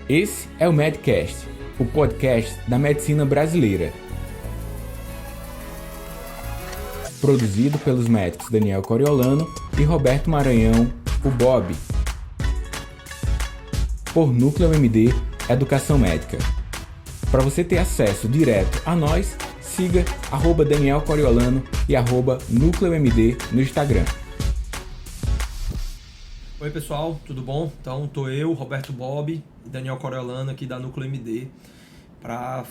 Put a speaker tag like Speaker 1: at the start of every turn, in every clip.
Speaker 1: Esse é o Medcast, o podcast da medicina brasileira. Produzido pelos médicos Daniel Coriolano e Roberto Maranhão, o Bob. Por Núcleo MD Educação Médica. Para você ter acesso direto a nós, siga @Daniel Coriolano e @Núcleo MD no Instagram.
Speaker 2: Oi pessoal, tudo bom? Então tô eu, Roberto Bob e Daniel Coriolano aqui da Núcleo MD para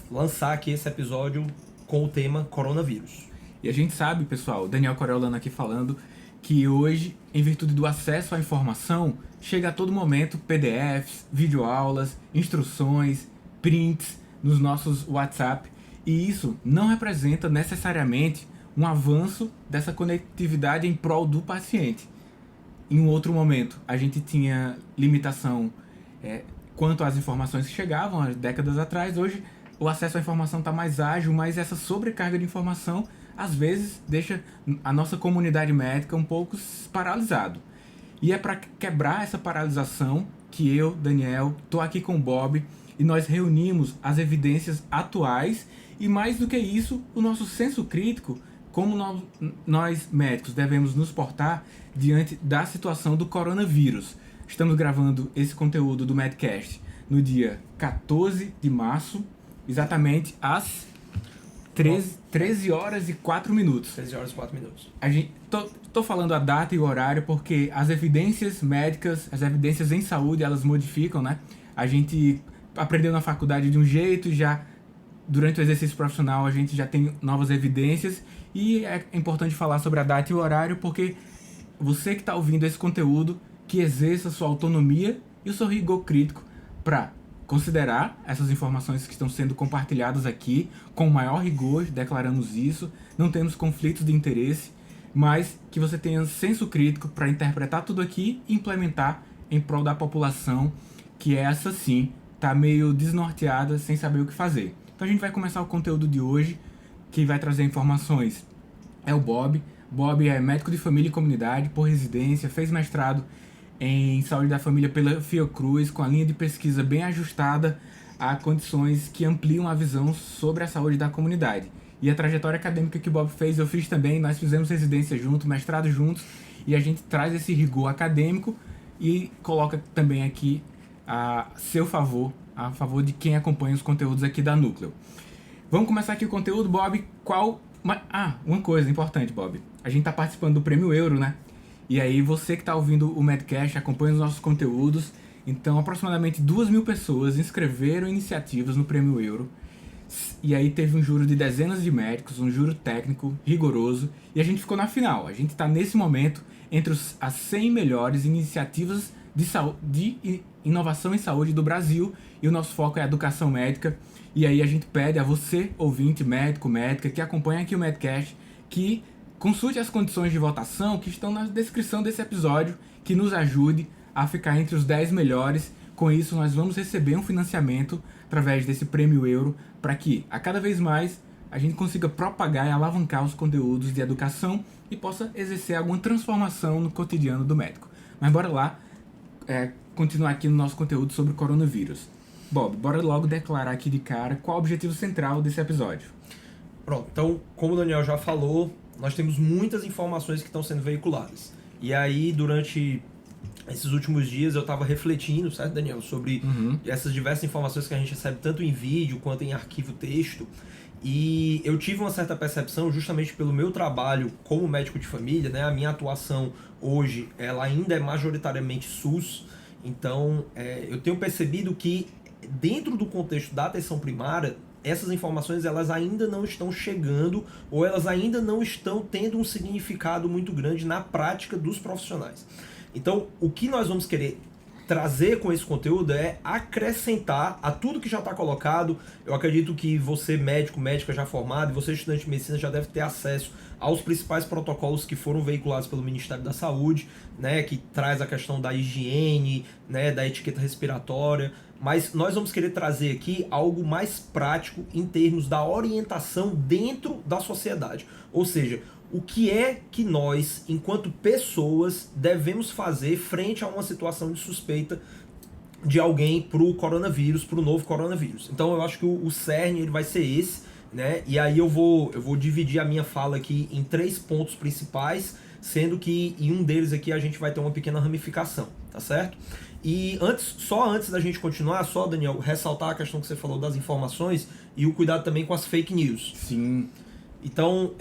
Speaker 2: lançar aqui esse episódio com o tema coronavírus.
Speaker 1: E a gente sabe, pessoal, Daniel Coriolano aqui falando, que hoje, em virtude do acesso à informação, chega a todo momento PDFs, videoaulas, instruções, prints nos nossos WhatsApp, e isso não representa necessariamente um avanço dessa conectividade em prol do paciente. Em um outro momento, a gente tinha limitação quanto às informações que chegavam há décadas atrás. Hoje, o acesso à informação está mais ágil, mas essa sobrecarga de informação, às vezes, deixa a nossa comunidade médica um pouco paralisado. E é para quebrar essa paralisação que eu, Daniel, estou aqui com o Bob, e nós reunimos as evidências atuais e, mais do que isso, o nosso senso crítico, como nós médicos devemos nos portar diante da situação do coronavírus. Estamos gravando esse conteúdo do Medcast no dia 14 de março, exatamente às 13 horas e 4 minutos.
Speaker 2: 13 horas e 4 minutos.
Speaker 1: Tô falando a data e o horário porque as evidências médicas, as evidências em saúde, elas modificam, né? A gente aprendeu na faculdade de um jeito e já durante o exercício profissional a gente já tem novas evidências, e é importante falar sobre a data e o horário porque você que está ouvindo esse conteúdo, que exerça sua autonomia e o seu rigor crítico para considerar essas informações que estão sendo compartilhadas aqui com o maior rigor, declaramos isso, não temos conflitos de interesse, mas que você tenha senso crítico para interpretar tudo aqui e implementar em prol da população, que essa sim está meio desnorteada, sem saber o que fazer. Então a gente vai começar o conteúdo de hoje, que vai trazer informações é o Bob. Bob é médico de família e comunidade por residência, fez mestrado em saúde da família pela Fiocruz, com a linha de pesquisa bem ajustada a condições que ampliam a visão sobre a saúde da comunidade. E a trajetória acadêmica que o Bob fez, eu fiz também, nós fizemos residência juntos, mestrado juntos, e a gente traz esse rigor acadêmico e coloca também aqui a seu favor, a favor de quem acompanha os conteúdos aqui da Núcleo. Vamos começar aqui o conteúdo, Bob. Uma coisa importante, Bob. A gente está participando do Prêmio Euro, né? E aí você que está ouvindo o Medcast, acompanha os nossos conteúdos. Então, aproximadamente 2.000 pessoas inscreveram iniciativas no Prêmio Euro. E aí teve um júri de dezenas de médicos, um júri técnico rigoroso. E a gente ficou na final. A gente está nesse momento entre as 100 melhores iniciativas de inovação em saúde do Brasil. E o nosso foco é a educação médica. E aí a gente pede a você, ouvinte, médico, médica, que acompanha aqui o Medcast, que consulte as condições de votação que estão na descrição desse episódio, que nos ajude a ficar entre os 10 melhores. Com isso, nós vamos receber um financiamento através desse Prêmio Euro para que, a cada vez mais, a gente consiga propagar e alavancar os conteúdos de educação e possa exercer alguma transformação no cotidiano do médico. Mas bora lá continuar aqui no nosso conteúdo sobre o coronavírus. Bob, bora logo declarar aqui de cara qual o objetivo central desse episódio.
Speaker 2: Pronto, então, como o Daniel já falou, nós temos muitas informações que estão sendo veiculadas. E aí, durante esses últimos dias, eu estava refletindo, certo, Daniel, sobre essas diversas informações que a gente recebe tanto em vídeo quanto em arquivo texto. E eu tive uma certa percepção, justamente pelo meu trabalho como médico de família, né? A minha atuação hoje, ela ainda é majoritariamente SUS. Então, eu tenho percebido que dentro do contexto da atenção primária, essas informações elas ainda não estão chegando ou elas ainda não estão tendo um significado muito grande na prática dos profissionais. Então, o que nós vamos querer trazer com esse conteúdo é acrescentar a tudo que já está colocado. Eu acredito que você, médico, médica já formado, e você, estudante de medicina, já deve ter acesso aos principais protocolos que foram veiculados pelo Ministério da Saúde, né, que traz a questão da higiene, né, da etiqueta respiratória, mas nós vamos querer trazer aqui algo mais prático em termos da orientação dentro da sociedade. Ou seja, o que é que nós, enquanto pessoas, devemos fazer frente a uma situação de suspeita de alguém para o coronavírus, para o novo coronavírus. Então eu acho que o cerne ele vai ser esse, né? E aí eu vou dividir a minha fala aqui em 3 pontos principais, sendo que em um deles aqui a gente vai ter uma pequena ramificação, tá certo? E só antes da gente continuar, só, Daniel, ressaltar a questão que você falou das informações e o cuidado também com as fake news.
Speaker 1: Sim.
Speaker 2: Então,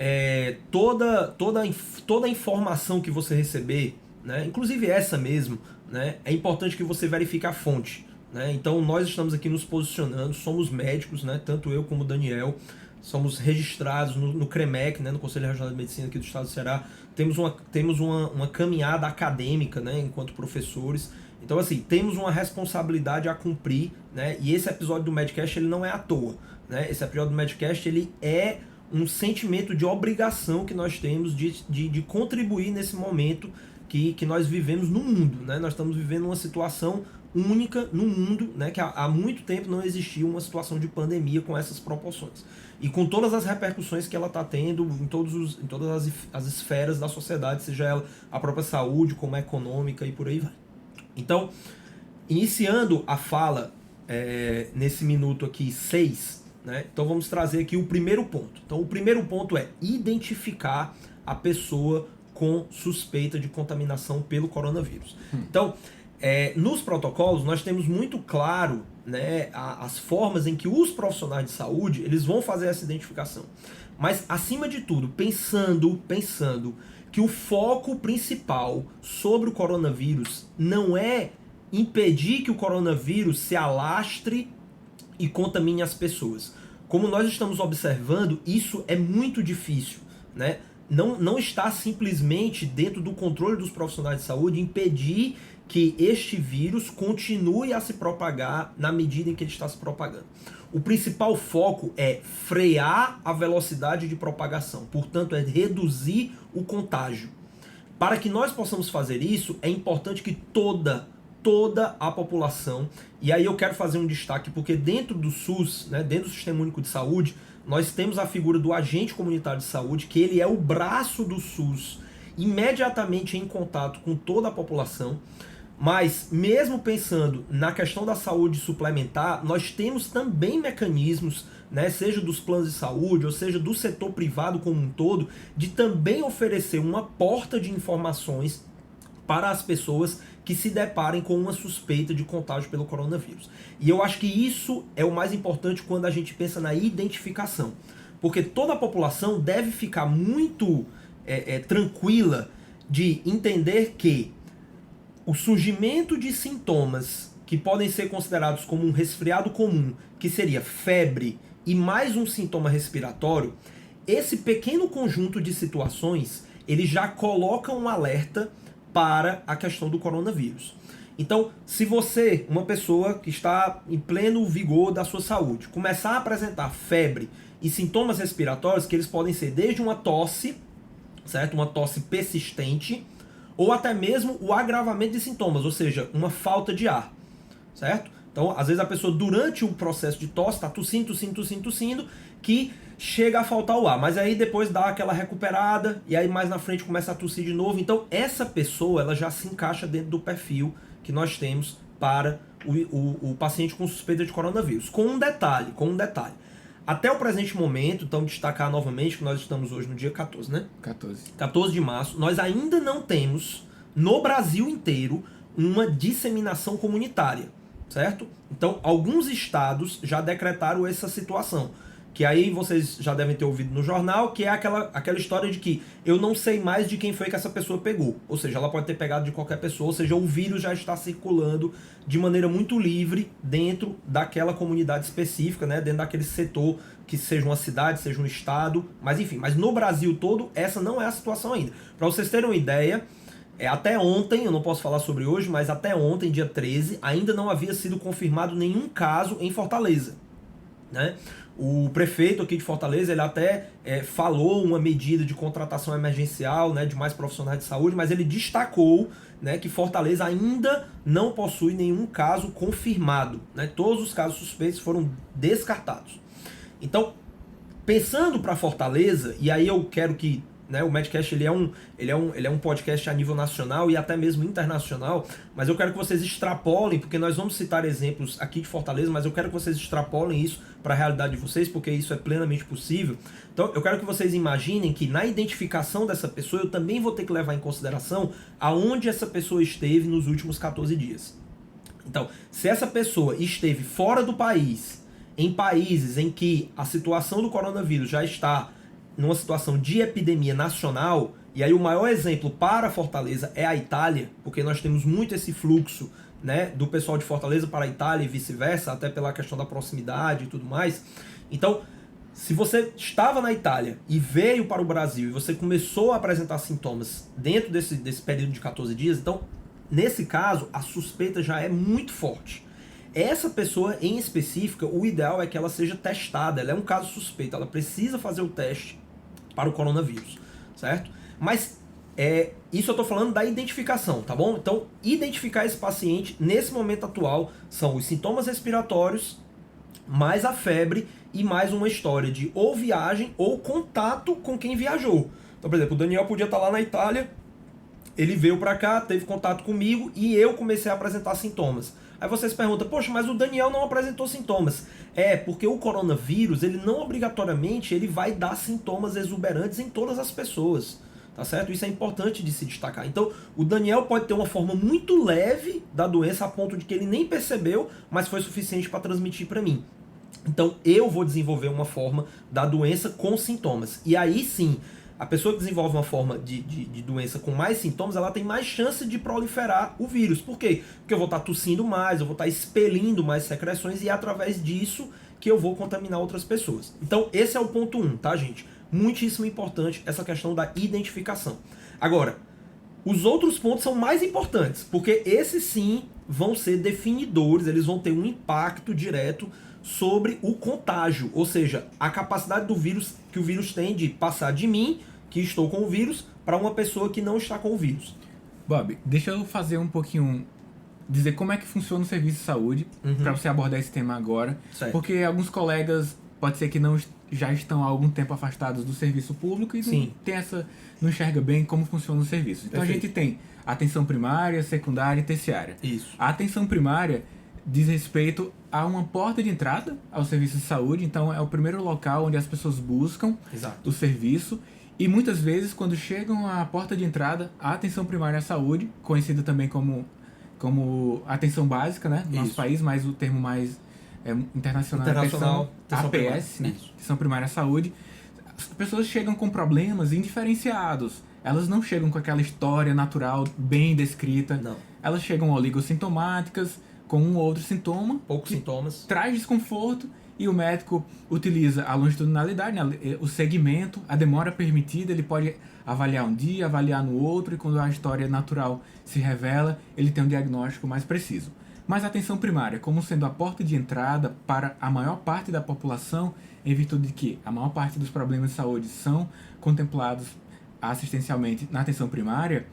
Speaker 2: toda a informação que você receber, né, inclusive essa mesmo, né, é importante que você verifique a fonte. Né? Então, nós estamos aqui nos posicionando, somos médicos, né, tanto eu como o Daniel, somos registrados no CREMEC, né, no Conselho Regional de Medicina aqui do Estado do Ceará, temos uma caminhada acadêmica, né, enquanto professores. Então, assim, temos uma responsabilidade a cumprir, né, e esse episódio do Medcast ele não é à toa. Né? Esse episódio do Medcast ele é um sentimento de obrigação que nós temos de contribuir nesse momento que nós vivemos no mundo. Né? Nós estamos vivendo uma situação única no mundo, né? Que há muito tempo não existia uma situação de pandemia com essas proporções. E com todas as repercussões que ela está tendo em todas as esferas da sociedade, seja ela a própria saúde, como a econômica e por aí vai. Então, iniciando a fala nesse minuto aqui 6, né? Então vamos trazer aqui o primeiro ponto. Então o primeiro ponto é identificar a pessoa com suspeita de contaminação pelo coronavírus. Então, nos protocolos nós temos muito claro, né, as formas em que os profissionais de saúde eles vão fazer essa identificação. Mas acima de tudo, pensando que o foco principal sobre o coronavírus não é impedir que o coronavírus se alastre e contamine as pessoas. Como nós estamos observando, isso é muito difícil, né? Não está simplesmente dentro do controle dos profissionais de saúde impedir que este vírus continue a se propagar na medida em que ele está se propagando. O principal foco é frear a velocidade de propagação, portanto, é reduzir o contágio. Para que nós possamos fazer isso, é importante que toda a população, e aí eu quero fazer um destaque, porque dentro do SUS, né, dentro do Sistema Único de Saúde, nós temos a figura do agente comunitário de saúde, que ele é o braço do SUS, imediatamente em contato com toda a população. Mas, mesmo pensando na questão da saúde suplementar, nós temos também mecanismos, né, seja dos planos de saúde, ou seja do setor privado como um todo, de também oferecer uma porta de informações para as pessoas que se deparem com uma suspeita de contágio pelo coronavírus. E eu acho que isso é o mais importante quando a gente pensa na identificação. Porque toda a população deve ficar muito tranquila de entender que o surgimento de sintomas que podem ser considerados como um resfriado comum, que seria febre e mais um sintoma respiratório, esse pequeno conjunto de situações, ele já coloca um alerta para a questão do coronavírus. Então, se você, uma pessoa que está em pleno vigor da sua saúde, começar a apresentar febre e sintomas respiratórios, que eles podem ser desde uma tosse, certo? Uma tosse persistente, ou até mesmo o agravamento de sintomas, ou seja, uma falta de ar, certo? Então, às vezes a pessoa, durante o processo de tosse, está tossindo, que chega a faltar o ar, mas aí depois dá aquela recuperada, e aí mais na frente começa a tossir de novo. Então, essa pessoa, ela já se encaixa dentro do perfil que nós temos para o paciente com suspeita de coronavírus. Com um detalhe. Até o presente momento, então destacar novamente que nós estamos hoje no dia 14, né? 14 de março. Nós ainda não temos, no Brasil inteiro, uma disseminação comunitária, certo? Então, alguns estados já decretaram essa situação. Que aí vocês já devem ter ouvido no jornal, que é aquela história de que eu não sei mais de quem foi que essa pessoa pegou. Ou seja, ela pode ter pegado de qualquer pessoa, ou seja, o vírus já está circulando de maneira muito livre dentro daquela comunidade específica, né? Dentro daquele setor, que seja uma cidade, seja um estado, mas enfim. Mas no Brasil todo, essa não é a situação ainda. Para vocês terem uma ideia, até ontem, eu não posso falar sobre hoje, mas até ontem, dia 13, ainda não havia sido confirmado nenhum caso em Fortaleza, né? O prefeito aqui de Fortaleza, ele até falou uma medida de contratação emergencial, né, de mais profissionais de saúde, mas ele destacou, né, que Fortaleza ainda não possui nenhum caso confirmado, né? Todos os casos suspeitos foram descartados. Então, pensando para Fortaleza, e aí eu quero que né? O Medcast ele é um podcast a nível nacional e até mesmo internacional, mas eu quero que vocês extrapolem, porque nós vamos citar exemplos aqui de Fortaleza, mas eu quero que vocês extrapolem isso para a realidade de vocês, porque isso é plenamente possível. Então eu quero que vocês imaginem que na identificação dessa pessoa eu também vou ter que levar em consideração aonde essa pessoa esteve nos últimos 14 dias. Então, se essa pessoa esteve fora do país, em países em que a situação do coronavírus já está numa situação de epidemia nacional, e aí o maior exemplo para Fortaleza é a Itália, porque nós temos muito esse fluxo, né, do pessoal de Fortaleza para a Itália e vice-versa, até pela questão da proximidade e tudo mais. Então, se você estava na Itália e veio para o Brasil e você começou a apresentar sintomas dentro desse período de 14 dias, então, nesse caso, a suspeita já é muito forte. Essa pessoa em específica, o ideal é que ela seja testada. Ela é um caso suspeito, ela precisa fazer o teste para o coronavírus, certo? Mas isso eu estou falando da identificação, tá bom? Então, identificar esse paciente nesse momento atual são os sintomas respiratórios, mais a febre e mais uma história de ou viagem ou contato com quem viajou. Então, por exemplo, o Daniel podia estar lá na Itália, ele veio para cá, teve contato comigo e eu comecei a apresentar sintomas. Aí vocês perguntam, poxa, mas o Daniel não apresentou sintomas. Porque o coronavírus, ele não obrigatoriamente ele vai dar sintomas exuberantes em todas as pessoas. Tá certo? Isso é importante de se destacar. Então, o Daniel pode ter uma forma muito leve da doença a ponto de que ele nem percebeu, mas foi suficiente para transmitir para mim. Então, eu vou desenvolver uma forma da doença com sintomas. E aí sim, a pessoa que desenvolve uma forma de doença com mais sintomas, ela tem mais chance de proliferar o vírus. Por quê? Porque eu vou estar tossindo mais, eu vou estar expelindo mais secreções e é através disso que eu vou contaminar outras pessoas. Então, esse é o ponto 1, tá, gente? Muitíssimo importante essa questão da identificação. Agora, os outros pontos são mais importantes, porque esses sim vão ser definidores, eles vão ter um impacto direto sobre o contágio, ou seja, a capacidade do vírus, que o vírus tem de passar de mim, que estou com o vírus, para uma pessoa que não está com o vírus.
Speaker 1: Bob, deixa eu fazer um pouquinho, dizer como é que funciona o serviço de saúde, para você abordar esse tema agora,
Speaker 2: certo.
Speaker 1: Porque alguns colegas, pode ser que não já estão há algum tempo afastados do serviço público e não enxerga bem como funciona o serviço. Então
Speaker 2: Perfeito.
Speaker 1: A gente tem atenção primária, secundária e terciária.
Speaker 2: Isso.
Speaker 1: A atenção primária diz respeito a uma porta de entrada ao serviço de saúde, então é o primeiro local onde as pessoas buscam
Speaker 2: Exato.
Speaker 1: o serviço e muitas vezes quando chegam à porta de entrada, a atenção primária à saúde, conhecida também como atenção básica, né, no nosso país, mas o termo mais internacional
Speaker 2: atenção
Speaker 1: APS, né, atenção primária à saúde, as pessoas chegam com problemas indiferenciados, elas não chegam com aquela história natural bem descrita,
Speaker 2: Não.
Speaker 1: Elas chegam oligossintomáticas, com um ou outro sintoma,
Speaker 2: poucos sintomas,
Speaker 1: traz desconforto e o médico utiliza a longitudinalidade, né, o segmento, a demora permitida, ele pode avaliar um dia, avaliar no outro e quando a história natural se revela, ele tem um diagnóstico mais preciso. Mas a atenção primária, como sendo a porta de entrada para a maior parte da população, em virtude de que a maior parte dos problemas de saúde são contemplados assistencialmente na atenção primária,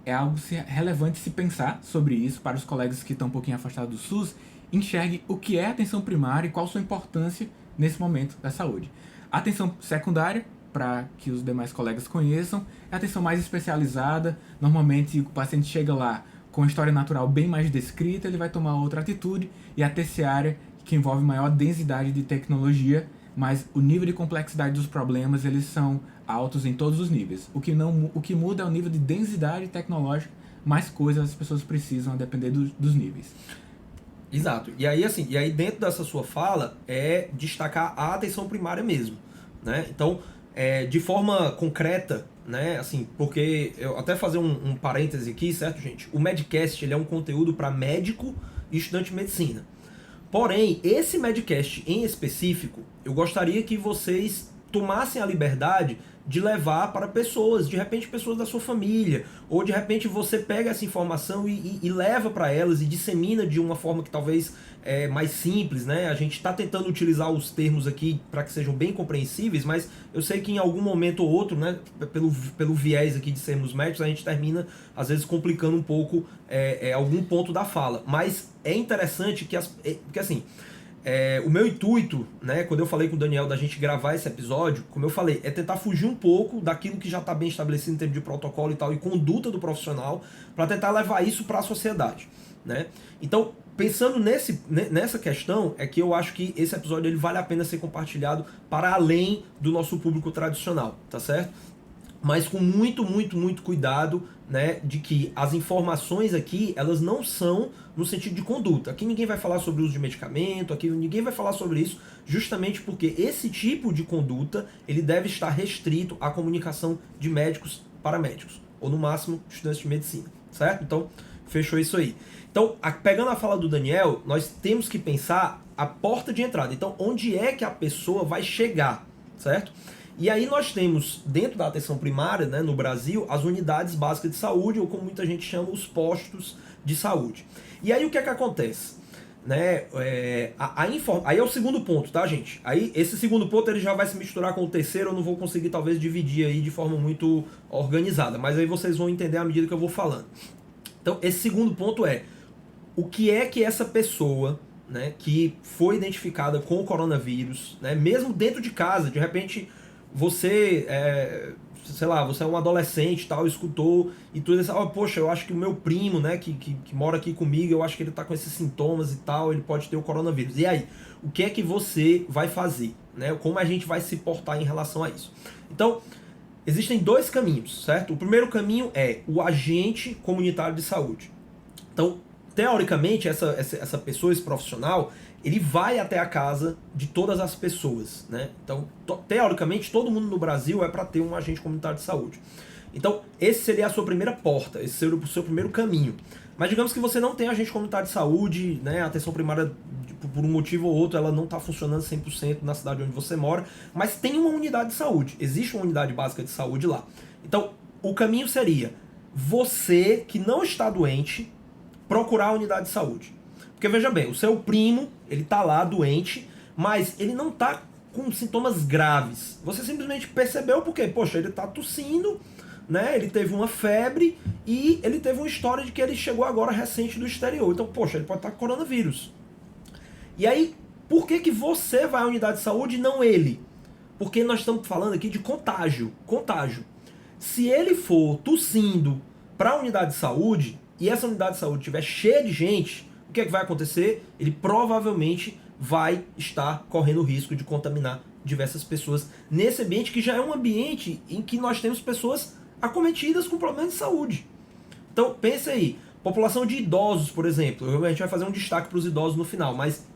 Speaker 1: é algo relevante se pensar sobre isso para os colegas que estão um pouquinho afastados do SUS, enxergue o que é a atenção primária e qual sua importância nesse momento da saúde. A atenção secundária, para que os demais colegas conheçam, é a atenção mais especializada. Normalmente o paciente chega lá com a história natural bem mais descrita, ele vai tomar outra atitude, e a terciária, que envolve maior densidade de tecnologia, mas o nível de complexidade dos problemas, eles são altos em todos os níveis. O que muda é o nível de densidade tecnológica, mais coisas as pessoas precisam a depender dos níveis.
Speaker 2: Exato. E aí dentro dessa sua fala é destacar a atenção primária mesmo, né? Então, de forma concreta, né, assim, porque eu até fazer um parêntese aqui, certo, gente? O Medcast, ele é um conteúdo para médico e estudante de medicina. Porém, esse Medcast em específico, eu gostaria que vocês tomassem a liberdade de levar para pessoas, de repente pessoas da sua família, ou de repente você pega essa informação e leva para elas e dissemina de uma forma que talvez é mais simples, né? A gente está tentando utilizar os termos aqui para que sejam bem compreensíveis, mas eu sei que em algum momento ou outro, né, pelo viés aqui de sermos médicos, a gente termina às vezes complicando um pouco algum ponto da fala, mas é interessante que porque assim, o meu intuito, né, quando eu falei com o Daniel da gente gravar esse episódio, como eu falei, é tentar fugir um pouco daquilo que já está bem estabelecido em termos de protocolo e tal, e conduta do profissional, para tentar levar isso para a sociedade, né? Então, pensando nessa questão, é que eu acho que esse episódio ele vale a pena ser compartilhado para além do nosso público tradicional, tá certo? Mas com muito, muito, muito cuidado, né, de que as informações aqui, elas não são no sentido de conduta. Aqui ninguém vai falar sobre o uso de medicamento, aqui ninguém vai falar sobre isso, justamente porque esse tipo de conduta, ele deve estar restrito à comunicação de médicos para médicos, ou no máximo, estudantes de medicina, certo? Então, fechou isso aí. Então, pegando a fala do Daniel, nós temos que pensar a porta de entrada. Então, onde é que a pessoa vai chegar, certo? E aí nós temos, dentro da atenção primária, né, no Brasil, as unidades básicas de saúde, ou como muita gente chama, os postos de saúde. E aí o que é que acontece? Né, aí é o segundo ponto, tá, gente? Aí esse segundo ponto ele já vai se misturar com o terceiro, eu não vou conseguir talvez dividir aí de forma muito organizada, mas aí vocês vão entender à medida que eu vou falando. Então, esse segundo ponto é, o que é que essa pessoa, né, que foi identificada com o coronavírus, né, mesmo dentro de casa, de repente você, sei lá, você é um adolescente e tal, escutou e tudo isso, poxa, eu acho que o meu primo, né, que mora aqui comigo, eu acho que ele tá com esses sintomas e tal, ele pode ter o coronavírus. E aí, o que é que você vai fazer, né? Como a gente vai se portar em relação a isso? Então, existem dois caminhos, certo? O primeiro caminho é o agente comunitário de saúde. Então, teoricamente, essa pessoa, esse profissional, ele vai até a casa de todas as pessoas, né? Então, teoricamente, todo mundo no Brasil é para ter um agente comunitário de saúde. Então, esse seria a sua primeira porta, esse seria o seu primeiro caminho. Mas digamos que você não tem agente comunitário de saúde, né? A atenção primária, por um motivo ou outro, ela não está funcionando 100% na cidade onde você mora, mas tem uma unidade de saúde, existe uma unidade básica de saúde lá. Então, o caminho seria você que não está doente procurar a unidade de saúde. Porque veja bem, o seu primo, ele tá lá doente, mas ele não tá com sintomas graves. Você simplesmente percebeu porque, poxa, ele tá tossindo, né? Ele teve uma febre e ele teve uma história de que ele chegou agora recente do exterior. Então, poxa, ele pode estar com coronavírus. E aí, por que você vai à unidade de saúde e não ele? Porque nós estamos falando aqui de contágio. Contágio. Se ele for tossindo para a unidade de saúde e essa unidade de saúde estiver cheia de gente, o que é que vai acontecer? Ele provavelmente vai estar correndo o risco de contaminar diversas pessoas nesse ambiente que já é um ambiente em que nós temos pessoas acometidas com problemas de saúde. Então, pense aí, população de idosos, por exemplo, a gente vai fazer um destaque para os idosos no final, mas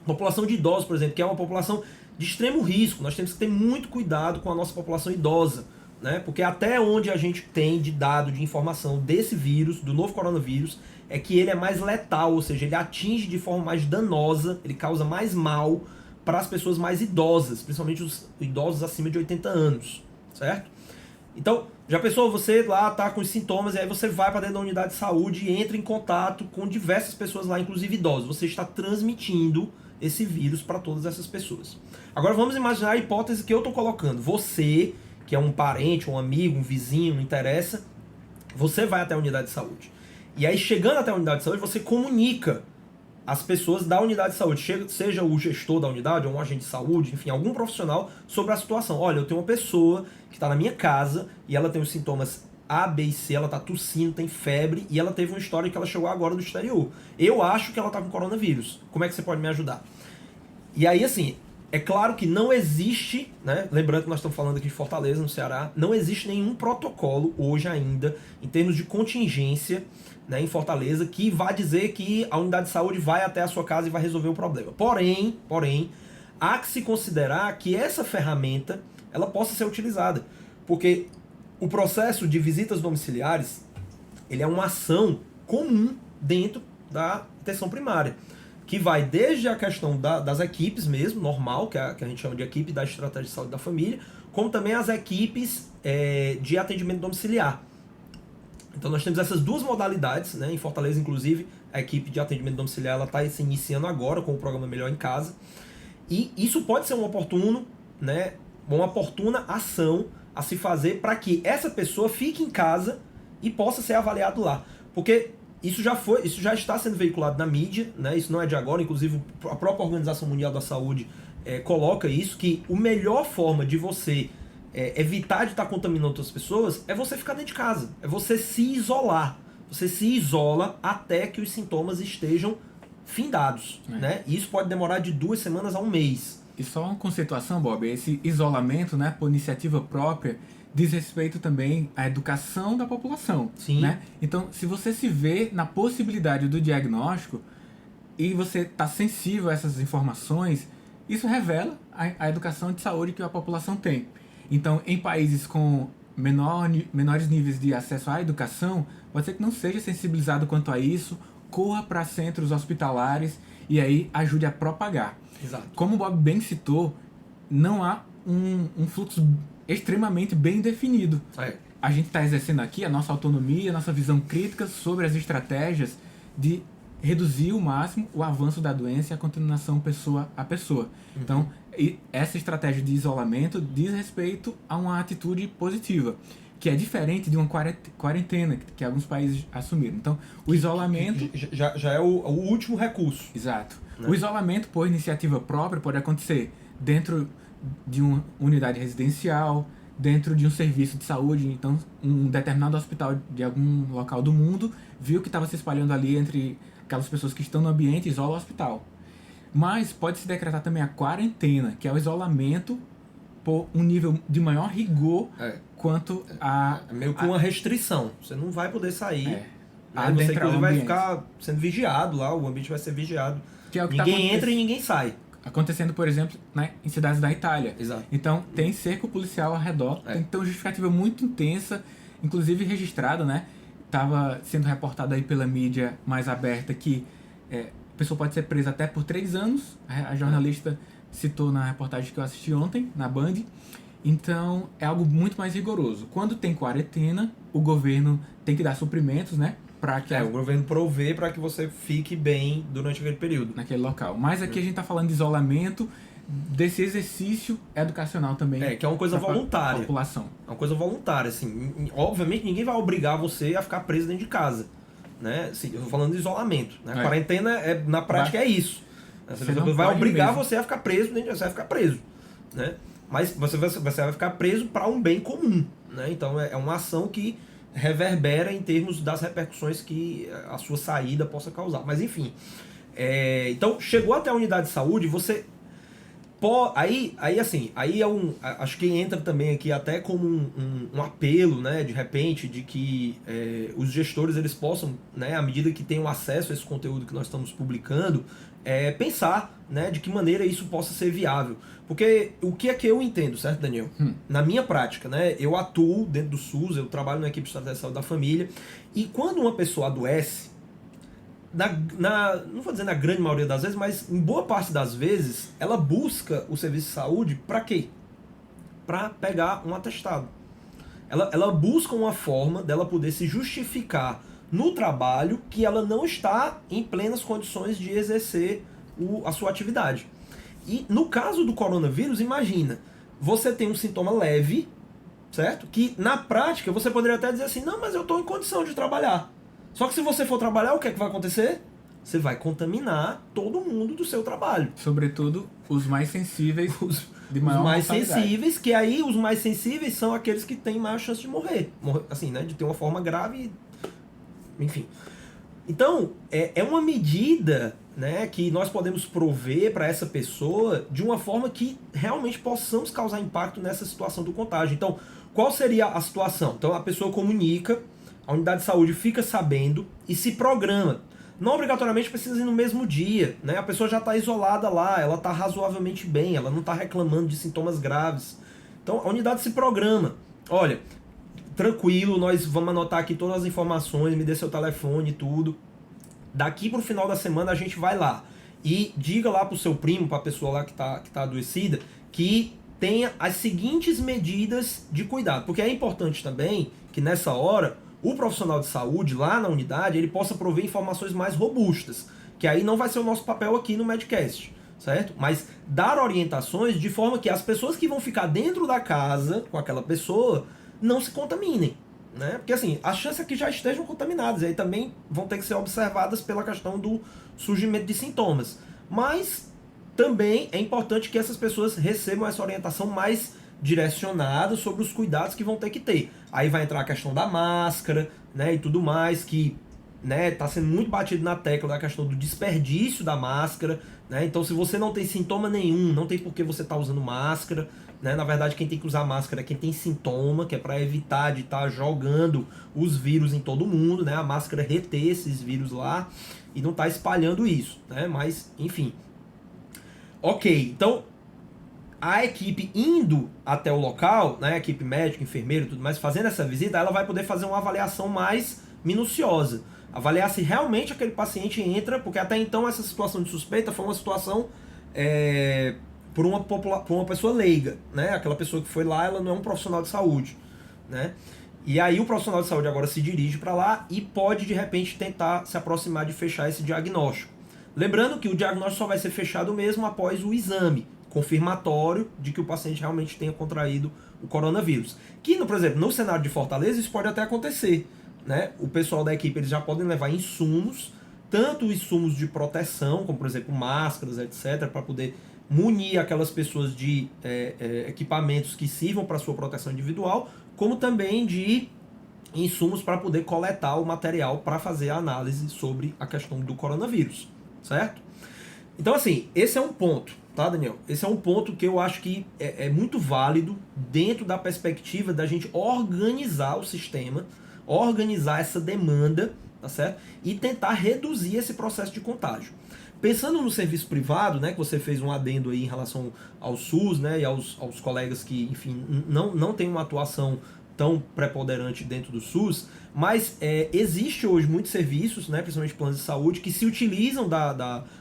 Speaker 2: população de idosos, por exemplo, que é uma população de extremo risco, nós temos que ter muito cuidado com a nossa população idosa, né? Porque até onde a gente tem de dado, de informação desse vírus, do novo coronavírus, é que ele é mais letal, ou seja, ele atinge de forma mais danosa, ele causa mais mal para as pessoas mais idosas, principalmente os idosos acima de 80 anos, certo? Então, já pensou, você lá tá com os sintomas e aí você vai para dentro da unidade de saúde e entra em contato com diversas pessoas lá, inclusive idosos. Você está transmitindo esse vírus para todas essas pessoas. Agora vamos imaginar a hipótese que eu estou colocando. Você, que é um parente, um amigo, um vizinho, não interessa, você vai até a unidade de saúde. E aí, chegando até a unidade de saúde, você comunica as pessoas da unidade de saúde, seja o gestor da unidade, ou um agente de saúde, enfim, algum profissional, sobre a situação. Olha, eu tenho uma pessoa que está na minha casa e ela tem os sintomas A, B e C, ela está tossindo, tem febre e ela teve uma história que ela chegou agora do exterior. Eu acho que ela está com coronavírus. Como é que você pode me ajudar? E aí, assim, é claro que não existe, né? Lembrando que nós estamos falando aqui de Fortaleza, no Ceará, não existe nenhum protocolo hoje ainda, em termos de contingência, né, em Fortaleza, que vai dizer que a unidade de saúde vai até a sua casa e vai resolver o problema. Porém, há que se considerar que essa ferramenta ela possa ser utilizada, porque o processo de visitas domiciliares ele é uma ação comum dentro da atenção primária, que vai desde a questão das equipes mesmo, normal, que a gente chama de equipe da estratégia de saúde da família, como também as equipes de atendimento domiciliar. Então nós temos essas duas modalidades, né? Em Fortaleza, inclusive, a equipe de atendimento domiciliar está se iniciando agora com o programa Melhor em Casa. E isso pode ser um oportuno, né? Uma oportuna ação a se fazer para que essa pessoa fique em casa e possa ser avaliado lá. Porque isso já está sendo veiculado na mídia, né? Isso não é de agora, inclusive a própria Organização Mundial da Saúde coloca isso, que a melhor forma de você evitar de estar contaminando outras pessoas é você ficar dentro de casa, é você se isolar. Você se isola até que os sintomas estejam findados, né? E isso pode demorar de 2 semanas a 1 mês.
Speaker 1: E só uma conceituação, Bob, esse isolamento, né, por iniciativa própria, diz respeito também à educação da população.
Speaker 2: Sim.
Speaker 1: Né? Então, se você se vê na possibilidade do diagnóstico e você está sensível a essas informações, isso revela a educação de saúde que a população tem. Então, em países com menores níveis de acesso à educação, pode ser que não seja sensibilizado quanto a isso, corra para centros hospitalares e aí ajude a propagar.
Speaker 2: Exato.
Speaker 1: Como o Bob bem citou, não há um fluxo extremamente bem definido. A gente está exercendo aqui a nossa autonomia, a nossa visão crítica sobre as estratégias de reduzir ao máximo o avanço da doença e a contaminação pessoa a pessoa. Então, essa estratégia de isolamento diz respeito a uma atitude positiva, que é diferente de uma quarentena que alguns países assumiram. Então, o isolamento...
Speaker 2: Já é o último recurso.
Speaker 1: Exato.
Speaker 2: Né?
Speaker 1: O isolamento por iniciativa própria pode acontecer dentro de uma unidade residencial, dentro de um serviço de saúde. Então, um determinado hospital de algum local do mundo viu que estava se espalhando ali entre aquelas pessoas que estão no ambiente, isola o hospital. Mas pode-se decretar também a quarentena, que é o isolamento por um nível de maior rigor quanto a...
Speaker 2: É meio que uma restrição. Você não vai poder sair. Né? Você, inclusive, vai ficar sendo vigiado lá, o ambiente vai ser vigiado.
Speaker 1: Que é o que
Speaker 2: ninguém entra e ninguém sai.
Speaker 1: Acontecendo, por exemplo, né, em cidades da Itália.
Speaker 2: Exato.
Speaker 1: Então, tem cerco policial ao redor, tem que ter uma justificativa muito intensa, inclusive registrada, né? Estava sendo reportado aí pela mídia mais aberta que a pessoa pode ser presa até por 3 anos. A jornalista citou na reportagem que eu assisti ontem, na Band. Então, é algo muito mais rigoroso. Quando tem quarentena, o governo tem que dar suprimentos, né?
Speaker 2: O governo provê para que você fique bem durante aquele período.
Speaker 1: Naquele local. Mas aqui a gente está falando de isolamento, desse exercício educacional também.
Speaker 2: Que é uma coisa voluntária.
Speaker 1: População.
Speaker 2: É uma coisa voluntária, assim. Obviamente, ninguém vai obrigar você a ficar preso dentro de casa. Né? Assim, eu tô falando de isolamento. Né? A quarentena, na prática, é isso. Você vai obrigar você a ficar preso, você vai ficar preso. Né? Mas você vai ficar preso para um bem comum. Né? Então, é uma ação que reverbera em termos das repercussões que a sua saída possa causar. Mas, enfim. Então, chegou até a unidade de saúde, você... Aí acho que entra também aqui até como um apelo, né, de repente, de que os gestores eles possam, né, à medida que tenham acesso a esse conteúdo que nós estamos publicando, pensar, né, de que maneira isso possa ser viável. Porque o que é que eu entendo, certo, Daniel? Na minha prática, né, eu atuo dentro do SUS, eu trabalho na equipe de estratégia de saúde da família, e quando uma pessoa adoece, não vou dizer na grande maioria das vezes, mas em boa parte das vezes, ela busca o serviço de saúde para quê? Para pegar um atestado. Ela busca uma forma dela poder se justificar no trabalho que ela não está em plenas condições de exercer a sua atividade. E no caso do coronavírus, imagina, você tem um sintoma leve, certo? Que na prática você poderia até dizer assim, não, mas eu estou em condição de trabalhar. Só que se você for trabalhar, o que é que vai acontecer? Você vai contaminar todo mundo do seu trabalho.
Speaker 1: Sobretudo os mais sensíveis, de maior
Speaker 2: os mais sensíveis, que aí os mais sensíveis são aqueles que têm maior chance de morrer. Assim, né? De ter uma forma grave, enfim. Então, é uma medida, né, que nós podemos prover para essa pessoa de uma forma que realmente possamos causar impacto nessa situação do contágio. Então, qual seria a situação? Então, a pessoa comunica, a unidade de saúde fica sabendo e se programa. Não obrigatoriamente precisa ir no mesmo dia, né? A pessoa já está isolada lá, ela está razoavelmente bem, ela não está reclamando de sintomas graves. Então, a unidade se programa. Olha, tranquilo, nós vamos anotar aqui todas as informações, me dê seu telefone e tudo. Daqui pro final da semana a gente vai lá. E diga lá pro seu primo, pra pessoa lá que tá adoecida, que tenha as seguintes medidas de cuidado. Porque é importante também que nessa hora o profissional de saúde lá na unidade ele possa prover informações mais robustas. Que aí não vai ser o nosso papel aqui no Medcast, certo? Mas dar orientações de forma que as pessoas que vão ficar dentro da casa com aquela pessoa não se contaminem. né? Porque assim, a chance é que já estejam contaminados, e aí também vão ter que ser observadas pela questão do surgimento de sintomas. Mas também é importante que essas pessoas recebam essa orientação mais direcionada sobre os cuidados que vão ter que ter. Aí vai entrar a questão da máscara, né, e tudo mais, que, né, tá sendo muito batido na tecla da questão do desperdício da máscara, né? Então, se você não tem sintoma nenhum, não tem por que você estar usando máscara, né? Na verdade, quem tem que usar máscara é quem tem sintoma, que é para evitar de estar jogando os vírus em todo mundo, né? A máscara reter esses vírus lá e não tá espalhando isso, né? Mas, enfim. Ok, então a equipe indo até o local, né, a equipe médica, enfermeiro e tudo mais, fazendo essa visita, ela vai poder fazer uma avaliação mais minuciosa. Avaliar se realmente aquele paciente entra, porque até então essa situação de suspeita foi uma situação por uma pessoa leiga, né? Aquela pessoa que foi lá, ela não é um profissional de saúde, né? E aí o profissional de saúde agora se dirige para lá e pode, de repente, tentar se aproximar de fechar esse diagnóstico. Lembrando que o diagnóstico só vai ser fechado mesmo após o exame confirmatório de que o paciente realmente tenha contraído o coronavírus. Que, por exemplo, no cenário de Fortaleza, isso pode até acontecer, né? O pessoal da equipe, eles já podem levar insumos, tanto insumos de proteção, como, por exemplo, máscaras, etc., para poder munir aquelas pessoas de equipamentos que sirvam para sua proteção individual, como também de insumos para poder coletar o material para fazer a análise sobre a questão do coronavírus, certo? Então, assim, esse é um ponto, tá, Daniel? Esse é um ponto que eu acho que é muito válido dentro da perspectiva da gente organizar o sistema, organizar essa demanda, tá certo? E tentar reduzir esse processo de contágio. Pensando no serviço privado, né, que você fez um adendo aí em relação ao SUS, né, e aos colegas que, enfim, não tem uma atuação tão preponderante dentro do SUS, mas existe hoje muitos serviços, né, principalmente planos de saúde, que se utilizam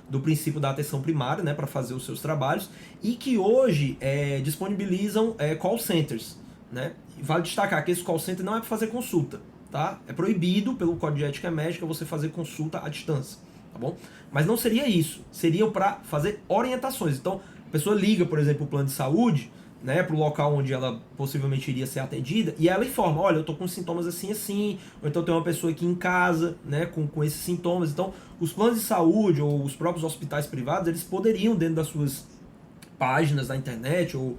Speaker 2: do princípio da atenção primária, né, para fazer os seus trabalhos, e que hoje disponibilizam call centers, né? Vale destacar que esse call center não é para fazer consulta, tá? É proibido pelo Código de Ética Médica você fazer consulta à distância, tá bom? Mas não seria isso, seria para fazer orientações. Então, a pessoa liga, por exemplo, o plano de saúde, né, para o local onde ela possivelmente iria ser atendida, e ela informa, olha, eu tô com sintomas assim, assim, ou então tem uma pessoa aqui em casa, né, com esses sintomas. Então, os planos de saúde ou os próprios hospitais privados, eles poderiam, dentro das suas páginas da internet, ou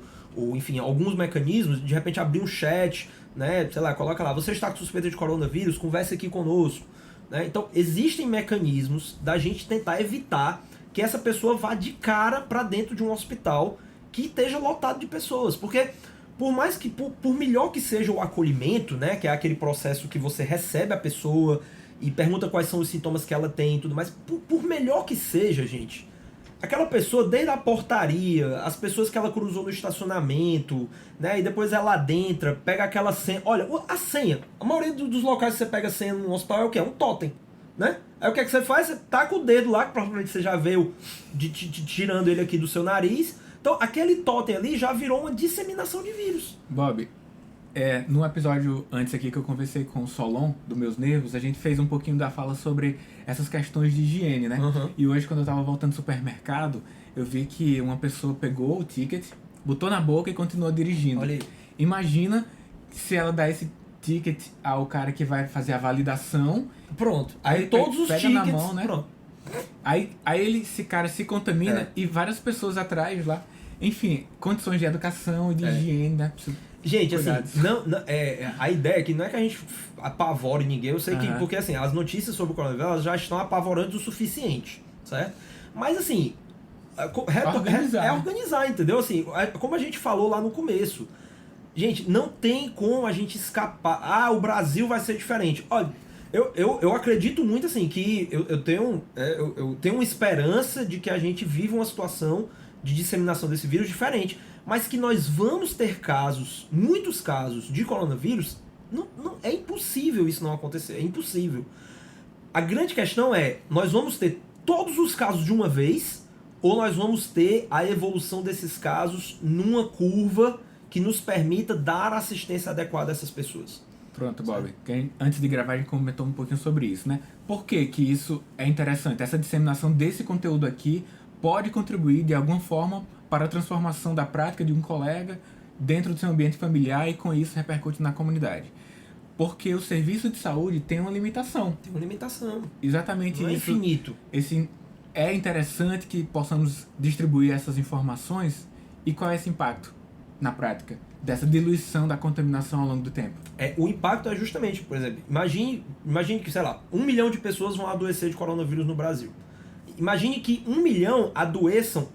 Speaker 2: enfim, alguns mecanismos, de repente abrir um chat, né, sei lá, coloca lá, você está com suspeita de coronavírus, converse aqui conosco, né? Então, existem mecanismos da gente tentar evitar que essa pessoa vá de cara para dentro de um hospital que esteja lotado de pessoas, porque por mais que, por melhor que seja o acolhimento, né, que é aquele processo que você recebe a pessoa e pergunta quais são os sintomas que ela tem e tudo mais, por melhor que seja, gente, aquela pessoa, desde a portaria, as pessoas que ela cruzou no estacionamento, né, e depois ela adentra, pega aquela senha, olha, a senha, a maioria dos locais que você pega senha no hospital é o quê? É um totem, né? Aí o que é que você faz? Você taca o dedo lá, que provavelmente você já veio tirando ele aqui do seu nariz. Então, aquele totem ali já virou uma disseminação de vírus.
Speaker 1: Bob, no episódio antes aqui que eu conversei com o Solon, do Meus Nervos, a gente fez um pouquinho da fala sobre essas questões de higiene, né?
Speaker 2: Uhum.
Speaker 1: E hoje, quando eu tava voltando do supermercado, eu vi que uma pessoa pegou o ticket, botou na boca e continuou dirigindo.
Speaker 2: Olha aí.
Speaker 1: Imagina se ela dá esse ticket ao cara que vai fazer a validação.
Speaker 2: Pronto. Aí todos os
Speaker 1: pega
Speaker 2: tickets,
Speaker 1: na mão, né?
Speaker 2: Pronto.
Speaker 1: Aí esse cara se contamina e várias pessoas atrás lá. Enfim, condições de educação e de higiene, né?
Speaker 2: Gente,
Speaker 1: Cuidados.
Speaker 2: assim, a ideia aqui não é que a gente apavore ninguém, eu sei que, porque assim, as notícias sobre o coronavírus elas já estão apavorantes o suficiente, certo? Mas assim, é organizar, entendeu? Assim, como a gente falou lá no começo, gente, não tem como a gente escapar, o Brasil vai ser diferente. Olha, eu acredito muito assim, que eu tenho uma esperança de que a gente viva uma situação de disseminação desse vírus diferente, mas que nós vamos ter casos, muitos casos de coronavírus, não, é impossível isso não acontecer, é impossível. A grande questão é, nós vamos ter todos os casos de uma vez, ou nós vamos ter a evolução desses casos numa curva que nos permita dar assistência adequada a essas pessoas.
Speaker 1: Pronto, Bob. Antes de gravar a gente comentou um pouquinho sobre isso, né? Por que isso é interessante? Essa disseminação desse conteúdo aqui pode contribuir de alguma forma para a transformação da prática de um colega dentro do seu ambiente familiar e com isso repercute na comunidade. Porque o serviço de saúde tem uma limitação.
Speaker 2: Tem uma limitação.
Speaker 1: Exatamente
Speaker 2: Não é
Speaker 1: isso.
Speaker 2: infinito.
Speaker 1: É interessante que possamos distribuir essas informações. E qual é esse impacto na prática dessa diluição da contaminação ao longo do tempo?
Speaker 2: O impacto é justamente, por exemplo, imagine que, sei lá, 1 milhão de pessoas vão adoecer de coronavírus no Brasil. Imagine que 1 milhão adoeçam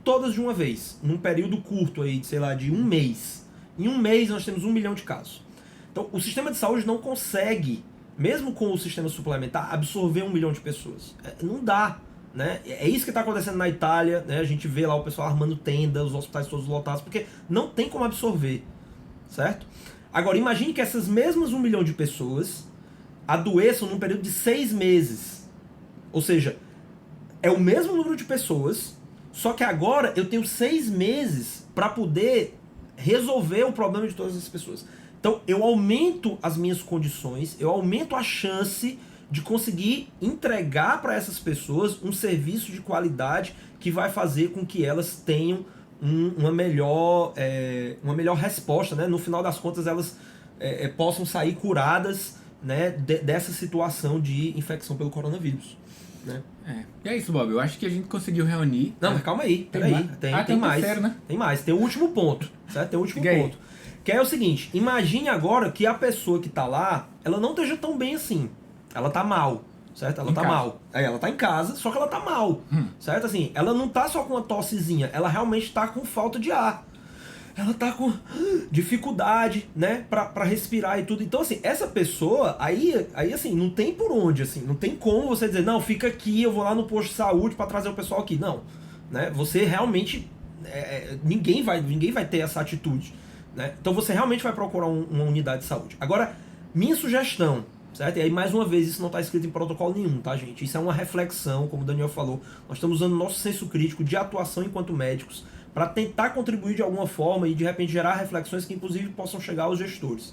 Speaker 2: todas de uma vez, num período curto aí, sei lá, de 1 mês. Em 1 mês nós temos 1 milhão de casos. Então, o sistema de saúde não consegue, mesmo com o sistema suplementar, absorver 1 milhão de pessoas. Não dá, né? É isso que está acontecendo na Itália, né? A gente vê lá o pessoal armando tenda, os hospitais todos lotados, porque não tem como absorver, certo? Agora, imagine que essas mesmas 1 milhão de pessoas adoeçam num período de 6 meses. Ou seja, é o mesmo número de pessoas, só que agora eu tenho 6 meses para poder resolver o problema de todas as pessoas. Então, eu aumento as minhas condições, eu aumento a chance de conseguir entregar para essas pessoas um serviço de qualidade que vai fazer com que elas tenham uma melhor resposta, né? No final das contas, elas possam sair curadas, né, dessa situação de infecção pelo coronavírus. Né?
Speaker 1: E é isso, Bob. Eu acho que a gente conseguiu reunir.
Speaker 2: Não, mas calma aí. Tem mais.
Speaker 1: Terceiro, né?
Speaker 2: Tem mais. Tem o último ponto. Certo? Tem o último ponto. Que é o seguinte: imagine agora que a pessoa que tá lá, ela não esteja tão bem assim. Ela tá mal. Certo? Ela tá mal. Ela tá em casa, só que ela tá mal. Certo? Assim, ela não tá só com uma tossezinha, ela realmente tá com falta de ar. Ela tá com dificuldade, né, pra respirar e tudo. Então, assim, essa pessoa, aí assim, não tem por onde, assim, não tem como você dizer, não, fica aqui, eu vou lá no posto de saúde pra trazer o pessoal aqui. Não, né, você realmente, ninguém vai ter essa atitude, né. Então, você realmente vai procurar uma unidade de saúde. Agora, minha sugestão, certo? E aí, mais uma vez, isso não está escrito em protocolo nenhum, tá, gente? Isso é uma reflexão, como o Daniel falou. Nós estamos usando o nosso senso crítico de atuação enquanto médicos para tentar contribuir de alguma forma e, de repente, gerar reflexões que, inclusive, possam chegar aos gestores.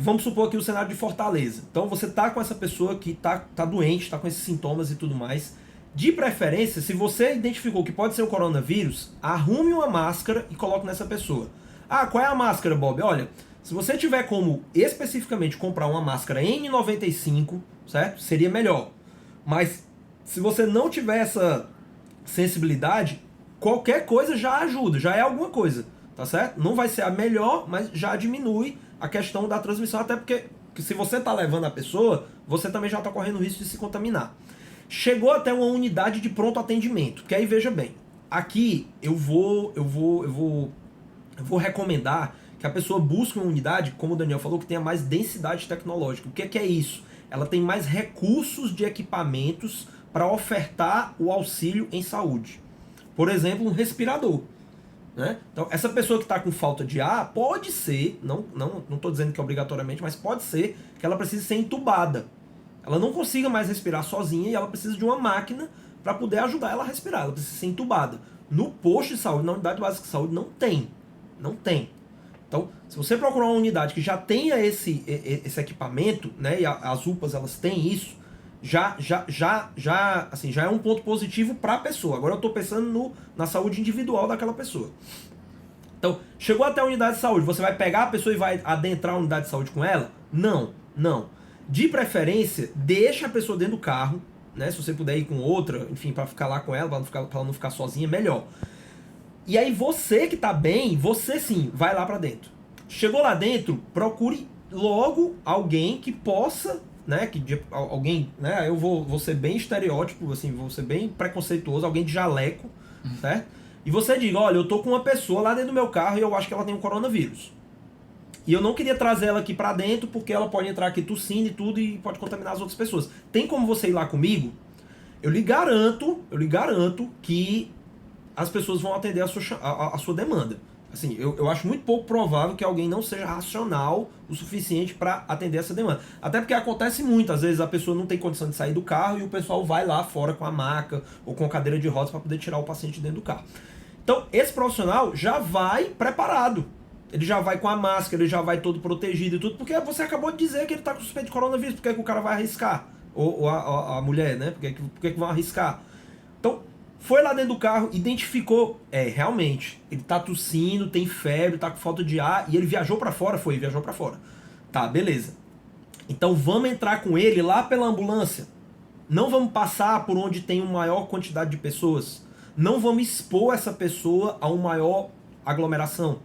Speaker 2: Vamos supor aqui o cenário de Fortaleza. Então, você tá com essa pessoa que tá doente, tá com esses sintomas e tudo mais. De preferência, se você identificou que pode ser o coronavírus, arrume uma máscara e coloque nessa pessoa. Ah, qual é a máscara, Bob? Olha, se você tiver como especificamente comprar uma máscara N95, certo? Seria melhor. Mas se você não tiver essa sensibilidade, qualquer coisa já ajuda, já é alguma coisa, tá certo? Não vai ser a melhor, mas já diminui a questão da transmissão, até porque se você tá levando a pessoa, você também já tá correndo o risco de se contaminar. Chegou até uma unidade de pronto atendimento, que aí veja bem, aqui eu vou recomendar que a pessoa busque uma unidade, como o Daniel falou, que tenha mais densidade tecnológica. O que é isso? Ela tem mais recursos de equipamentos para ofertar o auxílio em saúde. Por exemplo, um respirador. Né? Então, essa pessoa que está com falta de ar, pode ser, não estou dizendo que é obrigatoriamente, mas pode ser que ela precise ser entubada. Ela não consiga mais respirar sozinha e ela precisa de uma máquina para poder ajudar ela a respirar. Ela precisa ser entubada. No posto de saúde, na unidade básica de saúde, não tem. Não tem. Então, se você procurar uma unidade que já tenha esse equipamento, né, e as UPAs elas têm isso, já é um ponto positivo para a pessoa. Agora eu estou pensando na saúde individual daquela pessoa. Então, chegou até a unidade de saúde, você vai pegar a pessoa e vai adentrar a unidade de saúde com ela? Não. De preferência, deixa a pessoa dentro do carro, né, se você puder ir com outra, enfim, para ficar lá com ela, para ela não ficar sozinha, melhor. E aí você que tá bem, você sim, vai lá pra dentro. Chegou lá dentro, procure logo alguém que possa, né, alguém, né, eu vou ser bem estereótipo, assim, vou ser bem preconceituoso, alguém de jaleco, certo? E você diga, olha, eu tô com uma pessoa lá dentro do meu carro e eu acho que ela tem um coronavírus. E eu não queria trazer ela aqui pra dentro porque ela pode entrar aqui tossindo e tudo e pode contaminar as outras pessoas. Tem como você ir lá comigo? Eu lhe garanto que as pessoas vão atender a sua demanda. Assim, eu acho muito pouco provável que alguém não seja racional o suficiente para atender essa demanda. Até porque acontece muito, às vezes a pessoa não tem condição de sair do carro e o pessoal vai lá fora com a maca ou com a cadeira de rodas para poder tirar o paciente dentro do carro. Então, esse profissional já vai preparado. Ele já vai com a máscara, ele já vai todo protegido e tudo, porque você acabou de dizer que ele está com suspeito de coronavírus, por que o cara vai arriscar? Ou a mulher, né? Por que vão arriscar? Então, foi lá dentro do carro, identificou, realmente, ele tá tossindo, tem febre, tá com falta de ar, e ele viajou pra fora, viajou pra fora. Tá, beleza. Então vamos entrar com ele lá pela ambulância. Não vamos passar por onde tem uma maior quantidade de pessoas. Não vamos expor essa pessoa a uma maior aglomeração.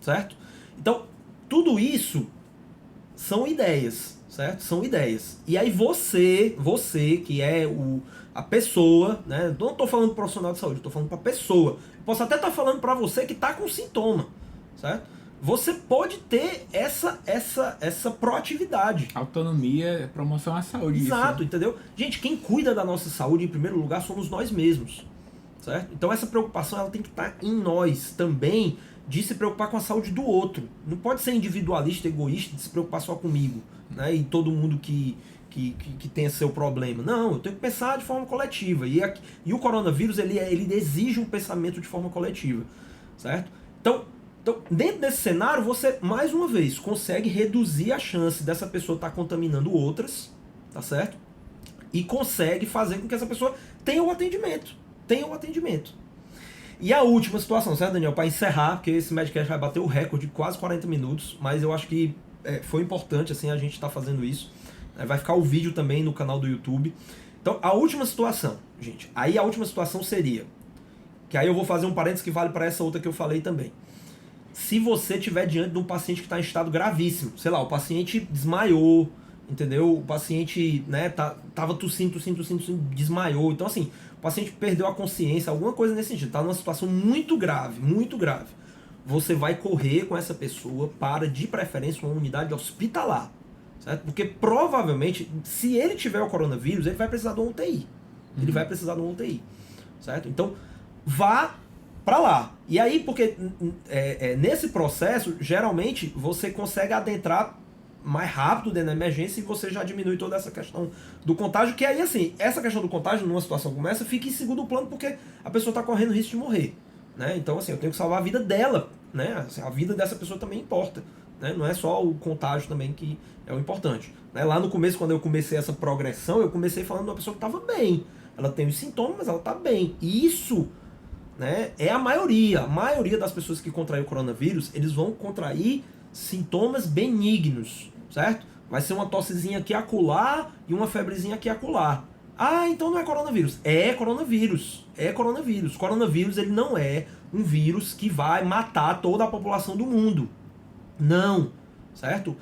Speaker 2: Certo? Então, tudo isso são ideias, certo? São ideias. E aí você que é a pessoa, né? Não estou falando profissional de saúde, estou falando para a pessoa. Posso até estar falando para você que está com sintoma, certo? Você pode ter essa proatividade.
Speaker 1: Autonomia, promoção à saúde.
Speaker 2: Exato,
Speaker 1: isso, né?
Speaker 2: entendeu? Gente, quem cuida da nossa saúde em primeiro lugar somos nós mesmos, certo? Então essa preocupação ela tem que estar em nós também, de se preocupar com a saúde do outro. Não pode ser individualista, egoísta, de se preocupar só comigo, né? E todo mundo que tenha seu problema. Não, eu tenho que pensar de forma coletiva. E o coronavírus, ele exige um pensamento de forma coletiva, certo? Então, dentro desse cenário, você, mais uma vez, consegue reduzir a chance dessa pessoa estar contaminando outras, tá certo? E consegue fazer com que essa pessoa tenha o atendimento. E a última situação, certo, Daniel? Para encerrar, porque esse Medcast vai bater o recorde de quase 40 minutos, mas eu acho que foi importante assim, a gente estar fazendo isso. Vai ficar o vídeo também no canal do YouTube. Então, a última situação, gente. Aí a última situação seria, que aí eu vou fazer um parênteses que vale para essa outra que eu falei também. Se você estiver diante de um paciente que está em estado gravíssimo, sei lá, o paciente desmaiou, entendeu? O paciente, né, tava tossindo, desmaiou. Então, assim, o paciente perdeu a consciência, alguma coisa nesse sentido. Está numa situação muito grave, muito grave. Você vai correr com essa pessoa para, de preferência, uma unidade hospitalar, certo? Porque provavelmente, se ele tiver o coronavírus, ele vai precisar de uma UTI. Ele vai precisar de uma UTI, certo? Então, vá para lá. E aí, porque nesse processo, geralmente, você consegue adentrar mais rápido dentro da emergência e você já diminui toda essa questão do contágio, que aí, assim, essa questão do contágio, numa situação como essa, fica em segundo plano porque a pessoa está correndo risco de morrer, né? Então, assim, eu tenho que salvar a vida dela, né? Assim, a vida dessa pessoa também importa, né? Não é só o contágio também que é o importante, né? Lá no começo, quando eu comecei essa progressão, eu comecei falando de uma pessoa que estava bem. Ela tem os sintomas, mas ela está bem. E isso, né, é a maioria das pessoas que contraem o coronavírus, eles vão contrair sintomas benignos, certo? Vai ser uma tossezinha aqui acolá e uma febrezinha aqui acolá. Ah, então não é coronavírus. É coronavírus. É coronavírus. Coronavírus, ele não é um vírus que vai matar toda a população do mundo. Não, certo?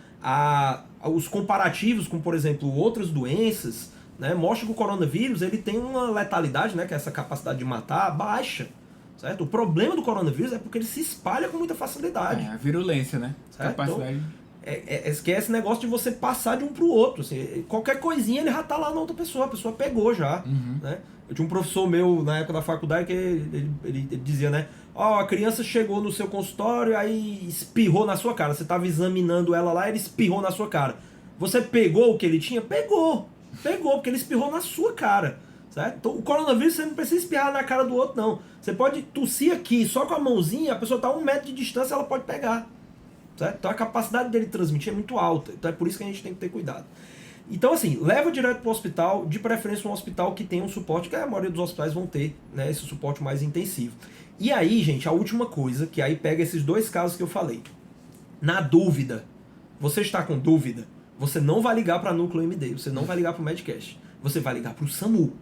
Speaker 2: Os comparativos com, por exemplo, outras doenças, né, mostram que o coronavírus ele tem uma letalidade, né, que é essa capacidade de matar, baixa. Certo? O problema do coronavírus é porque ele se espalha com muita facilidade.
Speaker 1: A virulência, né?
Speaker 2: Certo?
Speaker 1: Capacidade.
Speaker 2: Então, que é esse negócio de você passar de um pro outro. Assim, qualquer coisinha ele já tá lá na outra pessoa, a pessoa pegou já. Né? Eu tinha um professor meu na época da faculdade que ele dizia, né? Ó, a criança chegou no seu consultório, aí espirrou na sua cara. Você tava examinando ela lá, ele espirrou na sua cara. Você pegou o que ele tinha? Pegou, porque ele espirrou na sua cara. Certo? Então, o coronavírus você não precisa espirrar na cara do outro, não. Você pode tossir aqui só com a mãozinha, a pessoa está a 1 metro de distância, ela pode pegar. Certo? Então a capacidade dele transmitir é muito alta. Então é por isso que a gente tem que ter cuidado. Então, assim, leva direto para o hospital, de preferência um hospital que tenha um suporte, que a maioria dos hospitais vão ter, né, esse suporte mais intensivo. E aí, gente, a última coisa, que aí pega esses 2 casos que eu falei. Na dúvida, você está com dúvida, você não vai ligar para a Núcleo MD, você não vai ligar para o Medcast, você vai ligar para o SAMU.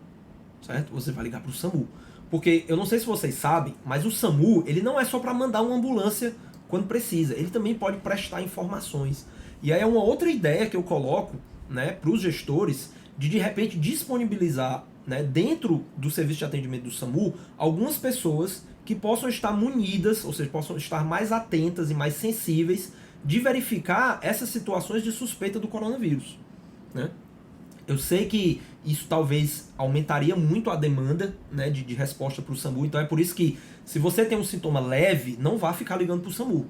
Speaker 2: Certo? Você vai ligar para o SAMU. Porque eu não sei se vocês sabem, mas o SAMU ele não é só para mandar uma ambulância quando precisa. Ele também pode prestar informações. E aí é uma outra ideia que eu coloco, né, para os gestores de repente disponibilizar, né, dentro do serviço de atendimento do SAMU algumas pessoas que possam estar munidas, ou seja, possam estar mais atentas e mais sensíveis de verificar essas situações de suspeita do coronavírus, né? Eu sei que isso talvez aumentaria muito a demanda, né, de resposta para o SAMU, então é por isso que se você tem um sintoma leve, não vá ficar ligando para o SAMU.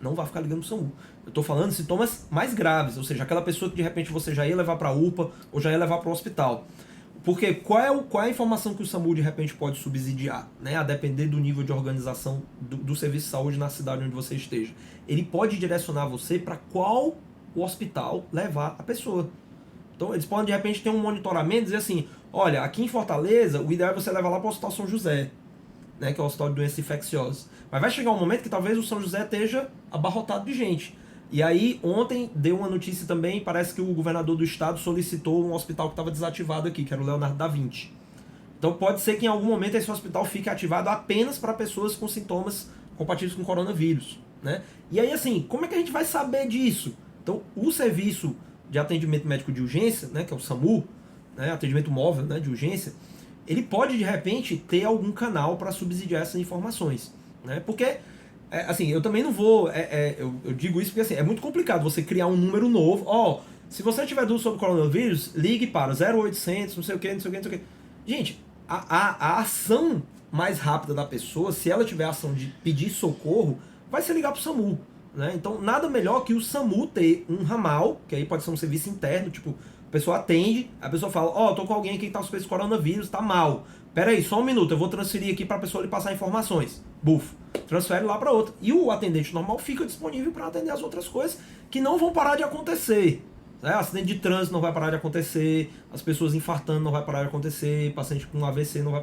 Speaker 2: Não vá ficar ligando para o SAMU. Eu estou falando de sintomas mais graves, ou seja, aquela pessoa que de repente você já ia levar para a UPA ou já ia levar para o hospital. Porque qual é a informação que o SAMU de repente pode subsidiar, né, a depender do nível de organização do serviço de saúde na cidade onde você esteja. Ele pode direcionar você para qual o hospital levar a pessoa. Então eles podem de repente ter um monitoramento e dizer assim, olha, aqui em Fortaleza o ideal é você levar lá para o Hospital São José, né, que é o Hospital de Doenças Infecciosas. Mas vai chegar um momento que talvez o São José esteja abarrotado de gente. E aí, ontem deu uma notícia também, parece que o governador do estado solicitou um hospital que estava desativado aqui, que era o Leonardo da Vinci. Então pode ser que em algum momento esse hospital fique ativado apenas para pessoas com sintomas compatíveis com coronavírus, né? E aí, assim, como é que a gente vai saber disso? Então, o serviço de atendimento médico de urgência, né, que é o SAMU, né, atendimento móvel, né, de urgência, ele pode, de repente, ter algum canal para subsidiar essas informações, né? Porque, assim, eu também não vou... eu digo isso porque, assim, é muito complicado você criar um número novo. Se você tiver dúvida sobre coronavírus, ligue para 0800, não sei o que, não sei o que, não sei o que. Gente, a ação mais rápida da pessoa, se ela tiver a ação de pedir socorro, vai ser ligar para o SAMU, né? Então, nada melhor que o SAMU ter um ramal, que aí pode ser um serviço interno, tipo, a pessoa atende, a pessoa fala, tô com alguém aqui que tá suspeito de coronavírus, tá mal. Pera aí, só um minuto, eu vou transferir aqui para a pessoa lhe passar informações. Bufo. Transfere lá para outra. E o atendente normal fica disponível para atender as outras coisas que não vão parar de acontecer. Acidente de trânsito não vai parar de acontecer, as pessoas infartando não vai parar de acontecer, paciente com AVC não vai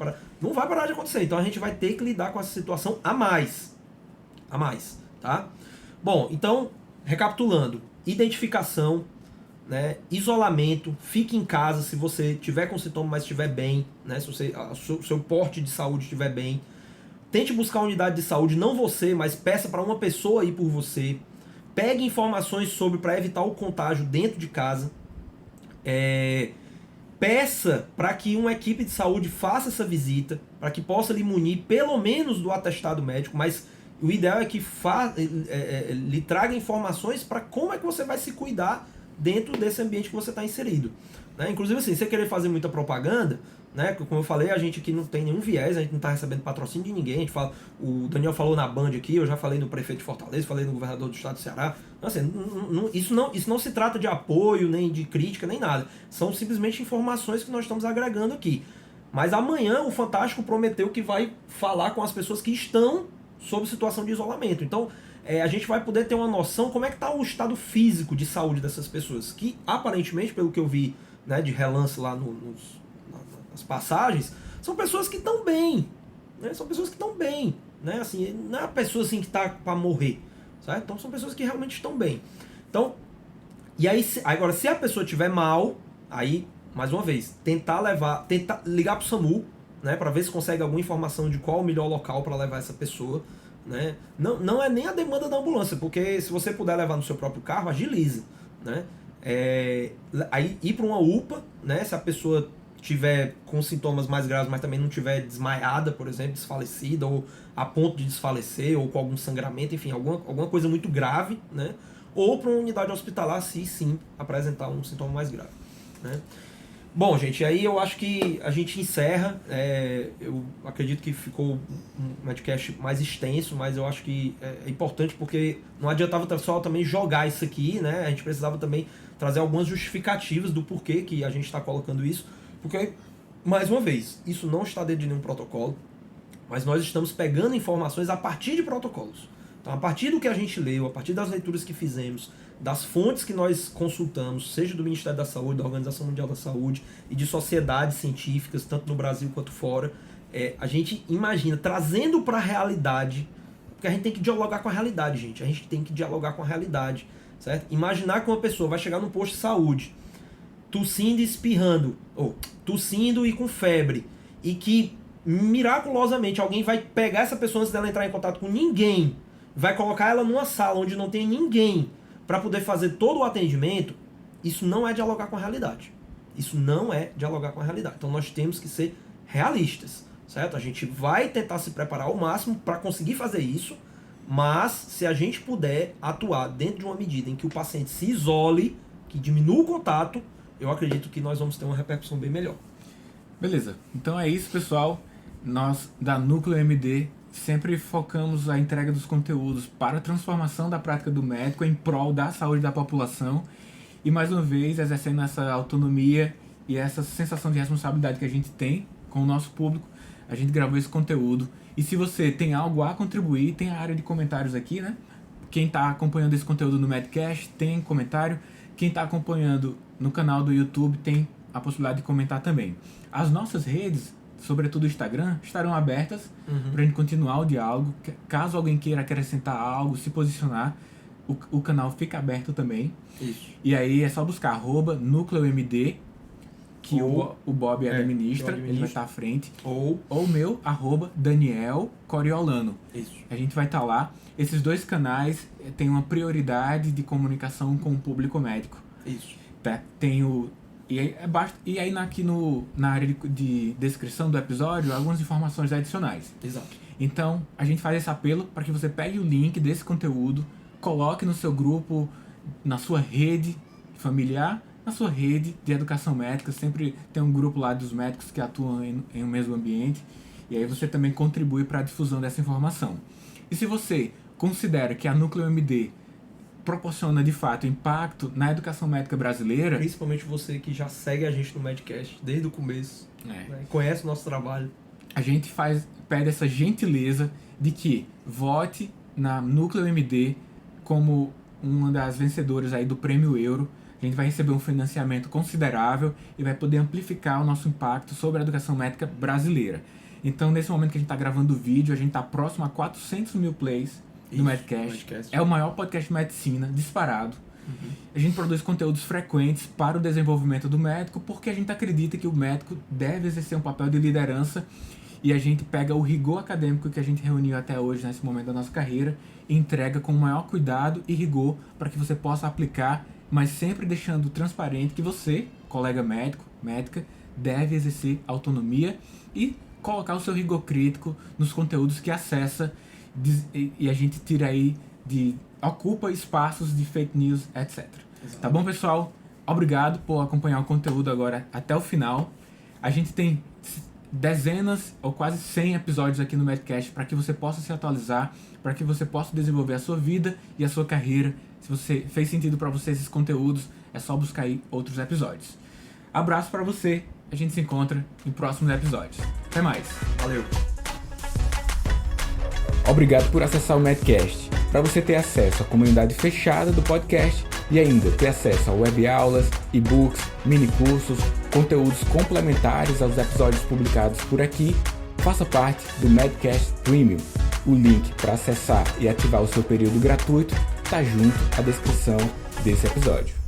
Speaker 2: parar de acontecer. Então a gente vai ter que lidar com essa situação a mais, tá? Bom, então, recapitulando, identificação, né, isolamento, fique em casa se você tiver com sintoma, mas estiver bem, né, se o seu porte de saúde estiver bem. Tente buscar uma unidade de saúde, não você, mas peça para uma pessoa ir por você. Pegue informações sobre para evitar o contágio dentro de casa. Peça para que uma equipe de saúde faça essa visita, para que possa lhe munir pelo menos do atestado médico, mas o ideal é que lhe traga informações para como é que você vai se cuidar dentro desse ambiente que você está inserido. Né? Inclusive, assim, você querer fazer muita propaganda, né? Como eu falei, a gente aqui não tem nenhum viés, a gente não está recebendo patrocínio de ninguém. A gente fala, o Daniel falou na Band aqui, eu já falei no prefeito de Fortaleza, falei no governador do estado do Ceará. Então, assim, isso não se trata de apoio, nem de crítica, nem nada. São simplesmente informações que nós estamos agregando aqui. Mas amanhã o Fantástico prometeu que vai falar com as pessoas que estão sob situação de isolamento. Então, a gente vai poder ter uma noção como é que está o estado físico de saúde dessas pessoas, que aparentemente, pelo que eu vi, né, de relance lá nas passagens, são pessoas que estão bem, né? São pessoas que estão bem, né? Assim, não é uma pessoa assim que está para morrer, certo? Então são pessoas que realmente estão bem. Então, e aí, agora, se a pessoa estiver mal, aí, mais uma vez, tentar ligar para o SAMU, né, para ver se consegue alguma informação de qual o melhor local para levar essa pessoa, né? Não é nem a demanda da ambulância, porque se você puder levar no seu próprio carro, agiliza, né? Aí ir para uma UPA, né, se a pessoa tiver com sintomas mais graves, mas também não tiver desmaiada, por exemplo, desfalecida, ou a ponto de desfalecer, ou com algum sangramento, enfim, alguma coisa muito grave, né? Ou para uma unidade hospitalar, se sim apresentar um sintoma mais grave, né? Bom, gente, aí eu acho que a gente encerra. Eu acredito que ficou um podcast mais extenso, mas eu acho que é importante porque não adiantava só também jogar isso aqui, né? A gente precisava também trazer algumas justificativas do porquê que a gente está colocando isso. Porque, mais uma vez, isso não está dentro de nenhum protocolo, mas nós estamos pegando informações a partir de protocolos. Então, a partir do que a gente leu, a partir das leituras que fizemos, das fontes que nós consultamos, seja do Ministério da Saúde, da Organização Mundial da Saúde e de sociedades científicas, tanto no Brasil quanto fora, a gente imagina, trazendo para a realidade, porque a gente tem que dialogar com a realidade, gente. A gente tem que dialogar com a realidade, certo? Imaginar que uma pessoa vai chegar num posto de saúde, tossindo e espirrando, ou tossindo e com febre, e que miraculosamente alguém vai pegar essa pessoa antes dela entrar em contato com ninguém, vai colocar ela numa sala onde não tem ninguém para poder fazer todo o atendimento. Isso não é dialogar com a realidade. Isso não é dialogar com a realidade. Então nós temos que ser realistas, certo? A gente vai tentar se preparar ao máximo para conseguir fazer isso, mas se a gente puder atuar dentro de uma medida em que o paciente se isole, que diminua o contato, eu acredito que nós vamos ter uma repercussão bem melhor.
Speaker 1: Beleza. Então é isso, pessoal. Nós, da Núcleo MD, sempre focamos a entrega dos conteúdos para a transformação da prática do médico em prol da saúde da população. E, mais uma vez, exercendo essa autonomia e essa sensação de responsabilidade que a gente tem com o nosso público, a gente gravou esse conteúdo. E se você tem algo a contribuir, tem a área de comentários aqui, né? Quem está acompanhando esse conteúdo no Medcast tem comentário. Quem está acompanhando no canal do YouTube tem a possibilidade de comentar também. As nossas redes, sobretudo o Instagram, estarão abertas para a gente continuar o diálogo. Caso alguém queira acrescentar algo, se posicionar, o canal fica aberto também.
Speaker 2: Isso.
Speaker 1: E aí é só buscar @NúcleoMD, que o Bob administra, ele vai estar à frente. Ou o meu, @Daniel Coriolano.
Speaker 2: Isso.
Speaker 1: A gente vai estar lá. Esses 2 canais têm uma prioridade de comunicação com o público médico.
Speaker 2: Isso.
Speaker 1: Tá? E aí aqui na área de descrição do episódio, algumas informações adicionais.
Speaker 2: Exato.
Speaker 1: Então, a gente faz esse apelo para que você pegue o link desse conteúdo, coloque no seu grupo, na sua rede familiar, na sua rede de educação médica. Sempre tem um grupo lá dos médicos que atuam em um mesmo ambiente. E aí você também contribui para a difusão dessa informação. E se você considera que a NúcleoMD proporciona de fato impacto na educação médica brasileira,
Speaker 2: principalmente você que já segue a gente no Medcast desde o começo, né? Conhece o nosso trabalho,
Speaker 1: a gente pede essa gentileza de que vote na NúcleoMD como uma das vencedoras aí do Prêmio Euro. A gente vai receber um financiamento considerável e vai poder amplificar o nosso impacto sobre a educação médica brasileira. Então, nesse momento que a gente está gravando o vídeo, a gente está próximo a 400 mil plays no Medcast. É o maior podcast de medicina, disparado. A gente produz conteúdos frequentes para o desenvolvimento do médico, porque a gente acredita que o médico deve exercer um papel de liderança, e a gente pega o rigor acadêmico que a gente reuniu até hoje, nesse momento da nossa carreira, e entrega com o maior cuidado e rigor para que você possa aplicar, mas sempre deixando transparente que você, colega médico, médica, deve exercer autonomia e colocar o seu rigor crítico nos conteúdos que acessa, e a gente tira aí ocupa espaços de fake news, etc. Exato. Tá bom, pessoal? Obrigado por acompanhar o conteúdo agora até o final. A gente tem dezenas ou quase 100 episódios aqui no Medcast para que você possa se atualizar, para que você possa desenvolver a sua vida e a sua carreira. Se você fez sentido para você esses conteúdos, é só buscar aí outros episódios. Abraço para você. A gente se encontra em próximos episódios. Até mais.
Speaker 2: Valeu.
Speaker 1: Obrigado por acessar o Medcast. Para você ter acesso à comunidade fechada do podcast e ainda ter acesso a web aulas, e-books, mini-cursos, conteúdos complementares aos episódios publicados por aqui, faça parte do Medcast Premium. O link para acessar e ativar o seu período gratuito está junto à descrição desse episódio.